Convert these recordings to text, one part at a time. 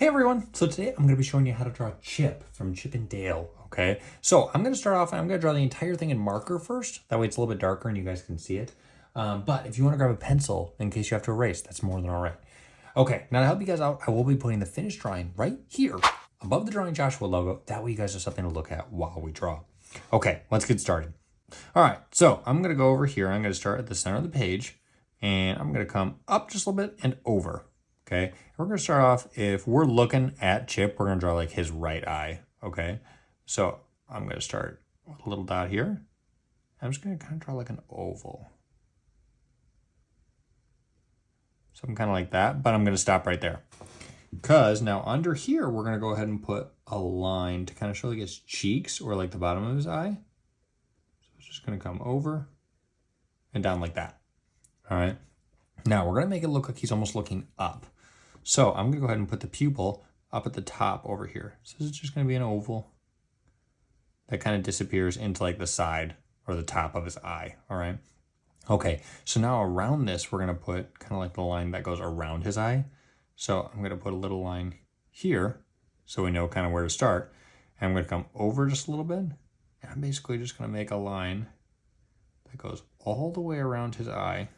Hey everyone, so today I'm going to be showing you how to draw Chip from Chip and Dale, okay? So I'm going to start off and I'm going to draw the entire thing in marker first. That way it's a little bit darker and you guys can see it. But if you want to grab a pencil in case you have to erase, that's more than all right. Okay, now to help you guys out, I will be putting the finished drawing right here above the Drawing Joshua logo. That way you guys have something to look at while we draw. Okay, let's get started. All right, so I'm going to go over here. I'm going to start at the center of the page and I'm going to come up just a little bit and over. Okay, we're going to start off, if we're looking at Chip, we're going to draw like his right eye, okay? So I'm going to start with a little dot here. I'm just going to kind of draw like an oval. Something kind of like that, but I'm going to stop right there. Because now under here, we're going to go ahead and put a line to kind of show like his cheeks or like the bottom of his eye. So it's just going to come over and down like that, all right? Now we're going to make it look like he's almost looking up. So I'm going to go ahead and put the pupil up at the top over here. So this is just going to be an oval that kind of disappears into like the side or the top of his eye, all right? Okay, so now around this, we're going to put kind of like the line that goes around his eye. So I'm going to put a little line here so we know kind of where to start. And I'm going to come over just a little bit. And I'm basically just going to make a line that goes all the way around his eye.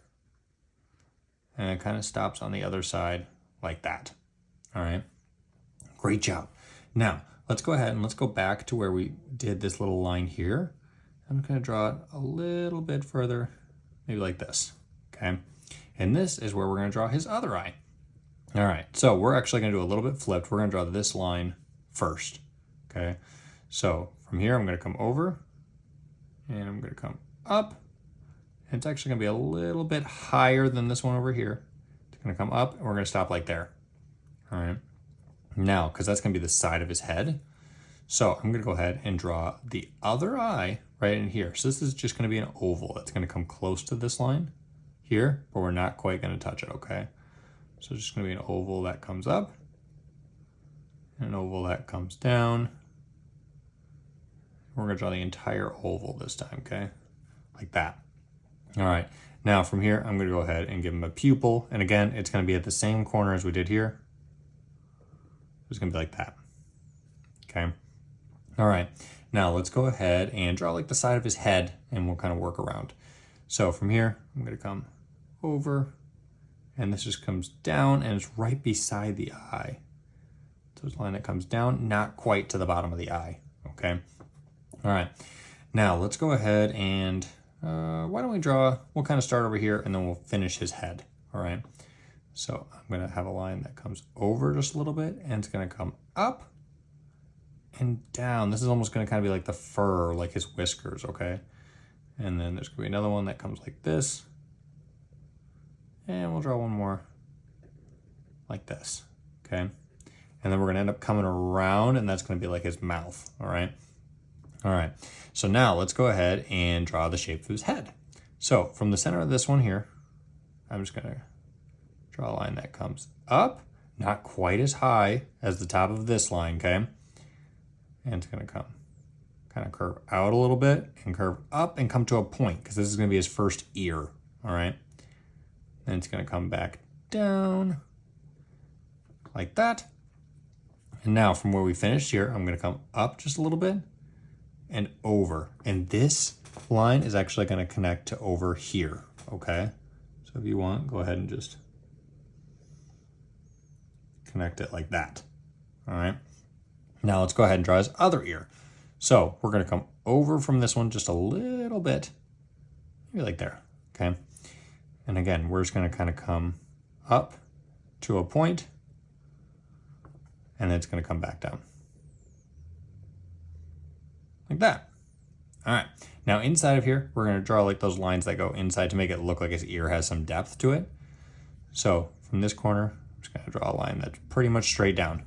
And it kind of stops on the other side like that. All right, great job. Now let's go ahead and let's go back to where we did this little line here. I'm going to draw it a little bit further, maybe like this, okay? And this is where we're going to draw his other eye. All right, so we're actually going to do a little bit flipped. We're going to draw this line first, okay? So from here, I'm going to come over and I'm going to come up. And it's actually going to be a little bit higher than this one over here. It's going to come up and we're going to stop like there. All right. Now, because that's going to be the side of his head. So I'm going to go ahead and draw the other eye right in here. So this is just going to be an oval. That's going to come close to this line here, but we're not quite going to touch it, okay? So it's just going to be an oval that comes up and an oval that comes down. We're going to draw the entire oval this time, okay? Like that. All right, now from here, I'm going to go ahead and give him a pupil. And again, it's going to be at the same corner as we did here. It's going to be like that, okay? All right, now let's go ahead and draw like the side of his head and we'll kind of work around. So from here, I'm going to come over and this just comes down and it's right beside the eye. So it's a line that comes down, not quite to the bottom of the eye, okay? All right, now let's go ahead and why don't we draw, we'll kind of start over here and then we'll finish his head, all right? So I'm going to have a line that comes over just a little bit and it's going to come up and down. This is almost going to kind of be like the fur, like his whiskers, okay? And then there's going to be another one that comes like this. And we'll draw one more like this, okay? And then we're going to end up coming around and that's going to be like his mouth, all right? All right, so now let's go ahead and draw the shape of his head. So from the center of this one here, I'm just gonna draw a line that comes up, not quite as high as the top of this line, okay? And it's gonna come, kind of curve out a little bit and curve up and come to a point because this is gonna be his first ear, all right? Then it's gonna come back down like that. And now from where we finished here, I'm gonna come up just a little bit and over. And this line is actually going to connect to over here, okay? So if you want, go ahead and just connect it like that, all right? Now let's go ahead and draw his other ear. So we're going to come over from this one just a little bit, maybe like there, okay? And again, we're just going to kind of come up to a point, and then it's going to come back down. Like that. All right, now inside of here, we're gonna draw like those lines that go inside to make it look like his ear has some depth to it. So from this corner, I'm just gonna draw a line that's pretty much straight down.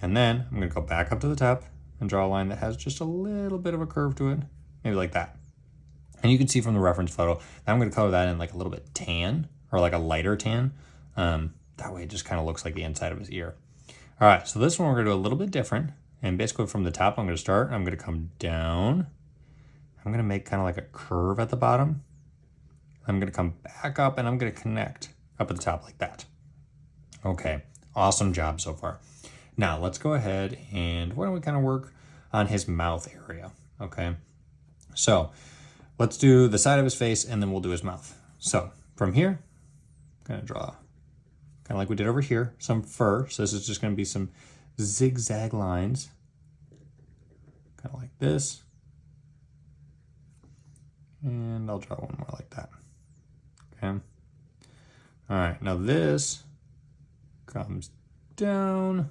And then I'm gonna go back up to the top and draw a line that has just a little bit of a curve to it, maybe like that. And you can see from the reference photo, that I'm gonna color that in like a little bit tan or like a lighter tan. That way it just kind of looks like the inside of his ear. All right, so this one we're gonna do a little bit different. And basically from the top, I'm going to start, I'm going to come down. I'm going to make kind of like a curve at the bottom. I'm going to come back up and I'm going to connect up at the top like that. Okay, Awesome job so far. Now let's go ahead and why don't we kind of work on his mouth area, okay? So let's do the side of his face and then we'll do his mouth. So from here, I'm gonna draw kind of like we did over here, some fur. So this is just gonna be some zigzag lines, kind of like this. And I'll draw one more like that, okay? All right, now this comes down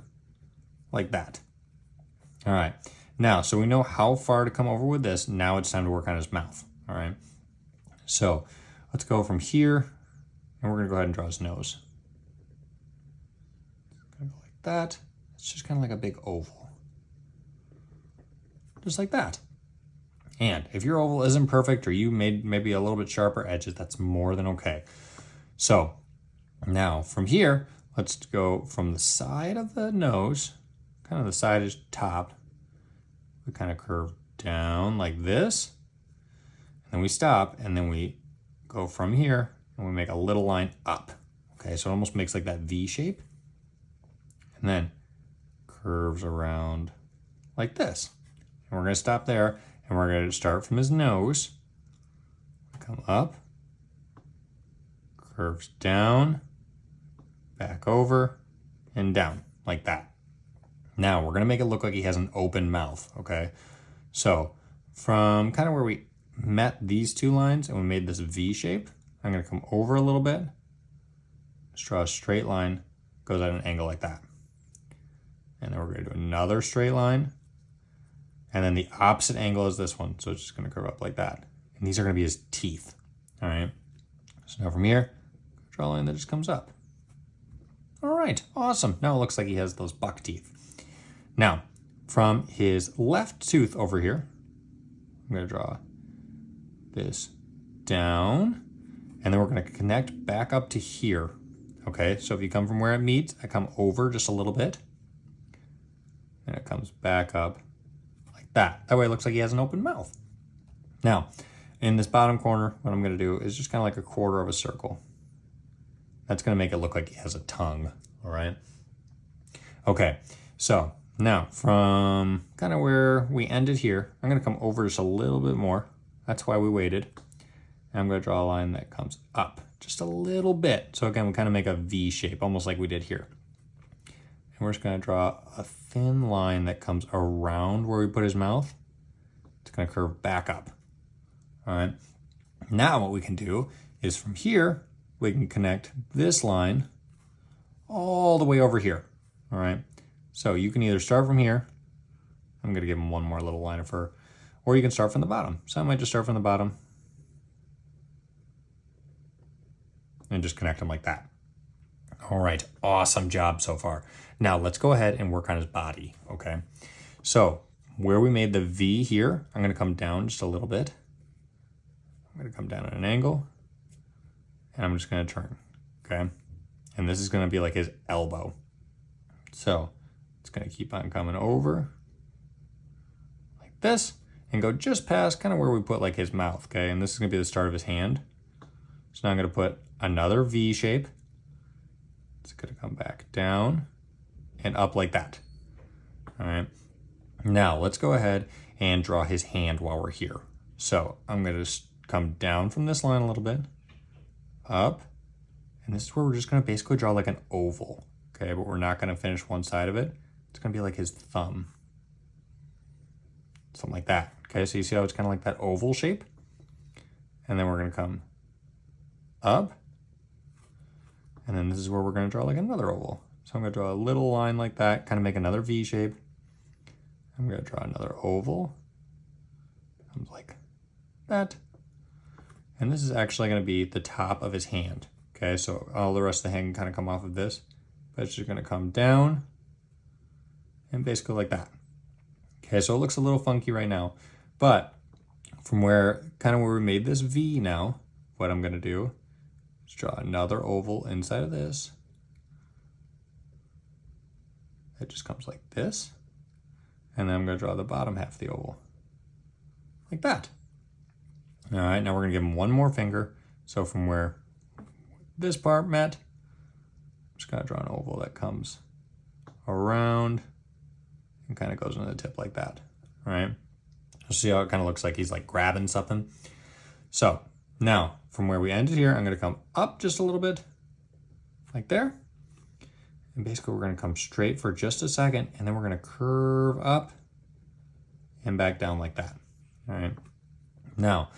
like that. All right, now, so we know how far to come over with this. Now it's time to work on his mouth, all right? So let's go from here, and we're gonna go ahead and draw his nose. Gonna go like that. It's just kind of like a big oval. Just like that. And if your oval isn't perfect or you made maybe a little bit sharper edges, that's more than okay. So now from here, let's go from the side of the nose, kind of the side is top. We kind of curve down like this. And then we stop and then we go from here and we make a little line up. Okay, so it almost makes like that V shape. And then curves around like this. And we're gonna stop there. And we're going to start from his nose, come up, curves down, back over, and down, like that. Now, we're going to make it look like he has an open mouth, okay? So, from kind of where we met these two lines and we made this V shape, I'm going to come over a little bit, just draw a straight line, goes at an angle like that. And then we're going to do another straight line. And then the opposite angle is this one. So it's just gonna curve up like that. And these are gonna be his teeth, all right? So now from here, draw a line that just comes up. All right, awesome. Now it looks like he has those buck teeth. Now, from his left tooth over here, I'm gonna draw this down, and then we're gonna connect back up to here, okay? So if you come from where it meets, I come over just a little bit, and it comes back up. That way it looks like he has an open mouth. Now, in this bottom corner, what I'm gonna do is just kind of like a quarter of a circle. That's gonna make it look like he has a tongue, all right? Okay, so now from kind of where we ended here, I'm gonna come over just a little bit more. That's why we waited. And I'm gonna draw a line that comes up just a little bit. So again, we kind of make a V shape, almost like we did here. And we're just gonna draw a thin line that comes around where we put his mouth. It's gonna curve back up, all right? Now what we can do is from here, we can connect this line all the way over here, all right? So you can either start from here, I'm gonna give him one more little line of fur, or you can start from the bottom. So I might just start from the bottom and just connect them like that. All right, awesome job so far. Now let's go ahead and work on his body, okay? So where we made the V here, I'm gonna come down just a little bit. I'm gonna come down at an angle, and I'm just gonna turn, okay? And this is gonna be like his elbow. So it's gonna keep on coming over like this, and go just past kind of where we put like his mouth, okay? And this is gonna be the start of his hand. So now I'm gonna put another V shape. It's gonna come back down and up like that, all right? Now let's go ahead and draw his hand while we're here. So I'm gonna just come down from this line a little bit, up, and this is where we're just gonna basically draw like an oval, okay? But we're not gonna finish one side of it. It's gonna be like his thumb, something like that, okay? So you see how it's kind of like that oval shape? And then we're gonna come up, and then this is where we're gonna draw like another oval. So I'm gonna draw a little line like that, kind of make another V shape. I'm gonna draw another oval, comes like that. And this is actually gonna be the top of his hand. Okay, so all the rest of the hand can kind of come off of this, but it's just gonna come down and basically like that. Okay, so it looks a little funky right now, but from where we made this V now, what I'm gonna do is draw another oval inside of this. It just comes like this. And then I'm gonna draw the bottom half of the oval, like that. All right, now we're gonna give him one more finger. So from where this part met, just gonna draw an oval that comes around and kind of goes into the tip like that, all right? See how it kind of looks like he's like grabbing something. So now from where we ended here, I'm gonna come up just a little bit like there. And basically we're gonna come straight for just a second and then we're gonna curve up and back down like that, all right? Now,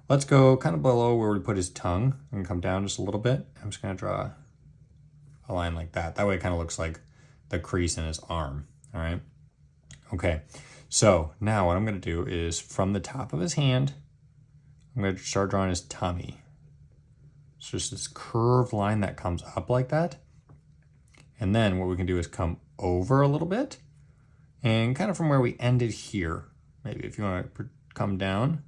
let's go kind of below where we put his tongue and come down just a little bit. I'm just gonna draw a line like that. That way it kind of looks like the crease in his arm, all right? Okay, so now what I'm gonna do is from the top of his hand, I'm gonna start drawing his tummy. It's just this curved line that comes up like that. And then what we can do is come over a little bit and kind of from where we ended here, maybe if you wanna come down,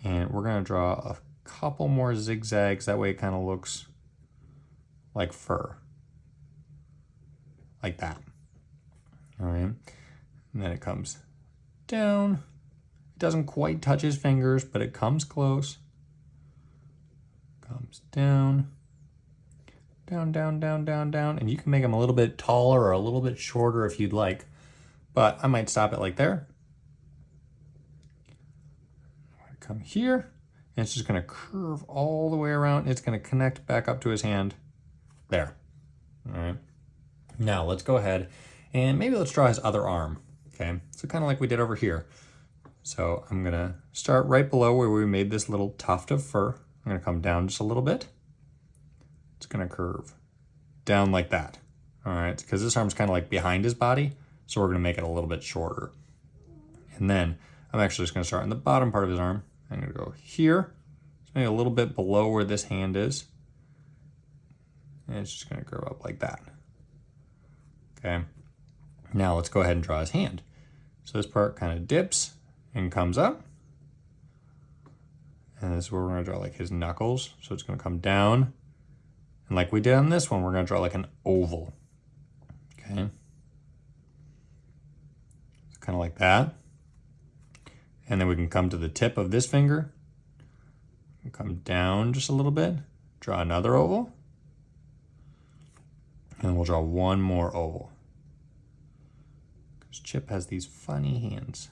and we're gonna draw a couple more zigzags. That way it kind of looks like fur, like that, all right? And then it comes down. It doesn't quite touch his fingers, but it comes close. Comes down, down, down, down, down, down. And you can make them a little bit taller or a little bit shorter if you'd like, but I might stop it like there. Come here, and it's just gonna curve all the way around. It's gonna connect back up to his hand there, all right? Now let's go ahead and maybe let's draw his other arm, okay? So kind of like we did over here. So I'm gonna start right below where we made this little tuft of fur. I'm gonna come down just a little bit. It's gonna curve down like that, all right? Because this arm's kind of like behind his body, so we're gonna make it a little bit shorter. And then I'm actually just gonna start on the bottom part of his arm. I'm gonna go here, so maybe a little bit below where this hand is. And it's just gonna curve up like that. Okay, now let's go ahead and draw his hand. So this part kind of dips and comes up. And this is where we're gonna draw like his knuckles. So it's gonna come down. And like we did on this one, we're gonna draw like an oval. Okay, kind of like that. And then we can come to the tip of this finger, and come down just a little bit, draw another oval, and we'll draw one more oval. Because Chip has these funny hands.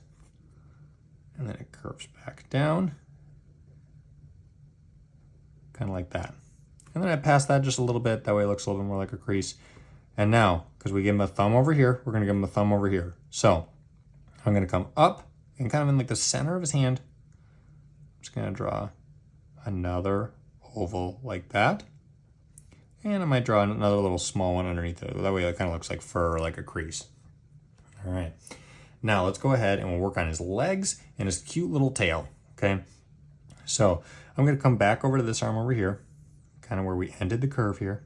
And then it curves back down, kind of like that. And then I pass that just a little bit, that way it looks a little bit more like a crease. And now, because we give him a thumb over here, we're gonna give him a thumb over here. So I'm gonna come up, and kind of in like the center of his hand, I'm just gonna draw another oval like that. And I might draw another little small one underneath it. That way it kind of looks like fur or like a crease. All right, now let's go ahead and we'll work on his legs and his cute little tail, okay? So I'm gonna come back over to this arm over here, kind of where we ended the curve here.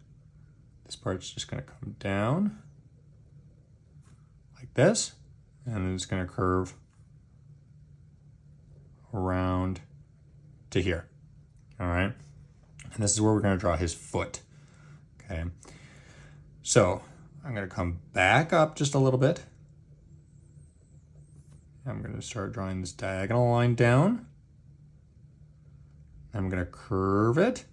This part's just gonna come down like this, and then it's gonna curve around to here, all right? And this is where we're gonna draw his foot, okay? So I'm gonna come back up just a little bit. I'm gonna start drawing this diagonal line down. I'm gonna curve it.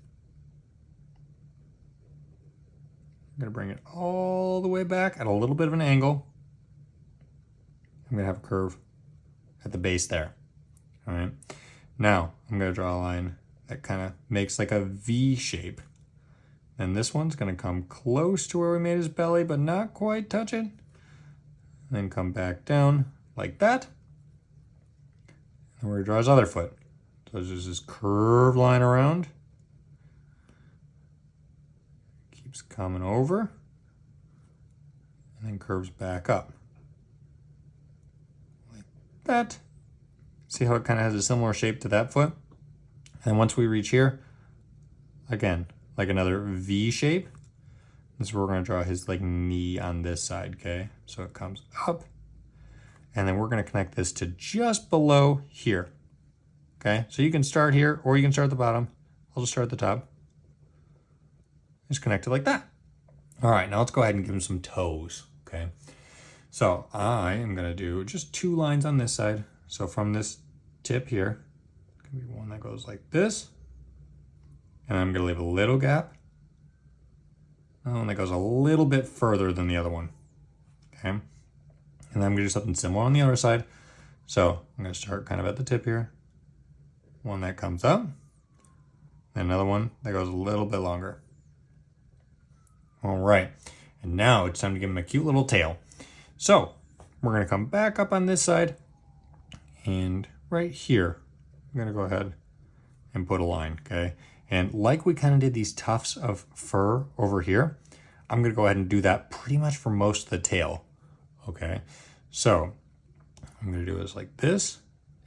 I'm gonna bring it all the way back at a little bit of an angle. I'm gonna have a curve at the base there. All right, now I'm gonna draw a line that kind of makes like a V shape. And this one's gonna come close to where we made his belly, but not quite touch it. And then come back down like that. And we're gonna draw his other foot. So there's just this curved line around. Keeps coming over. And then curves back up. Like that. See how it kind of has a similar shape to that foot? And once we reach here, again, like another V shape. This is where we're gonna draw his like knee on this side, okay? So it comes up, and then we're gonna connect this to just below here, okay? So you can start here, or you can start at the bottom. I'll just start at the top. Just connect it like that. All right, now let's go ahead and give him some toes, okay? So I am gonna do just 2 lines on this side. So from this tip here, it's gonna be one that goes like this, and I'm gonna leave a little gap, Oh, and that goes a little bit further than the other one. Okay. And then I'm gonna do something similar on the other side. So I'm gonna start kind of at the tip here. One that comes up. And another one that goes a little bit longer. All right. And now it's time to give him a cute little tail. So we're gonna come back up on this side. And right here, I'm gonna go ahead and put a line, okay? And like we kind of did these tufts of fur over here, I'm gonna go ahead and do that pretty much for most of the tail, okay? So I'm gonna do this like this,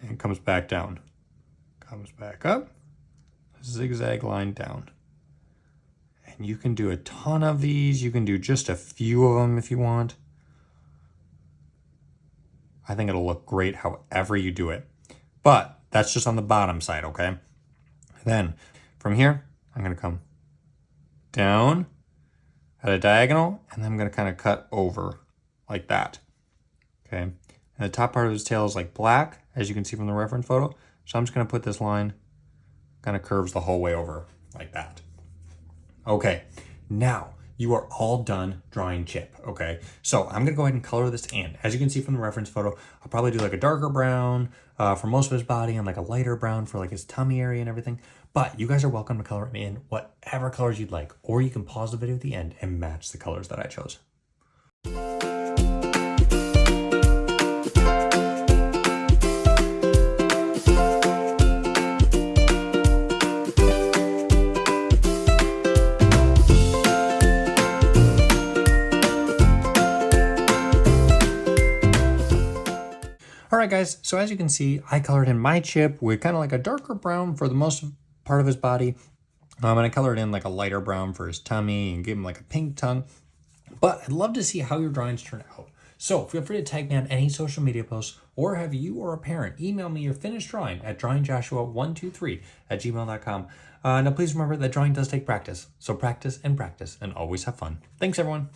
and it comes back down. Comes back up, zigzag line down. And you can do a ton of these. You can do just a few of them if you want. I think it'll look great however you do it. But that's just on the bottom side, okay? Then from here, I'm gonna come down at a diagonal, and then I'm gonna kind of cut over like that, okay? And the top part of his tail is like black, as you can see from the reference photo. So I'm just gonna put this line, kind of curves the whole way over like that. Okay, now you are all done drawing Chip, okay? So I'm gonna go ahead and color this in. As you can see from the reference photo, I'll probably do like a darker brown for most of his body and like a lighter brown for like his tummy area and everything. But you guys are welcome to color him in whatever colors you'd like, or you can pause the video at the end and match the colors that I chose. All right, guys, so as you can see, I colored in my Chip with kind of like a darker brown for the most part of his body. And I colored in like a lighter brown for his tummy and gave him like a pink tongue. But I'd love to see how your drawings turn out. So feel free to tag me on any social media posts, or have you or a parent email me your finished drawing at drawingjoshua123@gmail.com. Now please remember that drawing does take practice. So practice and always have fun. Thanks, everyone.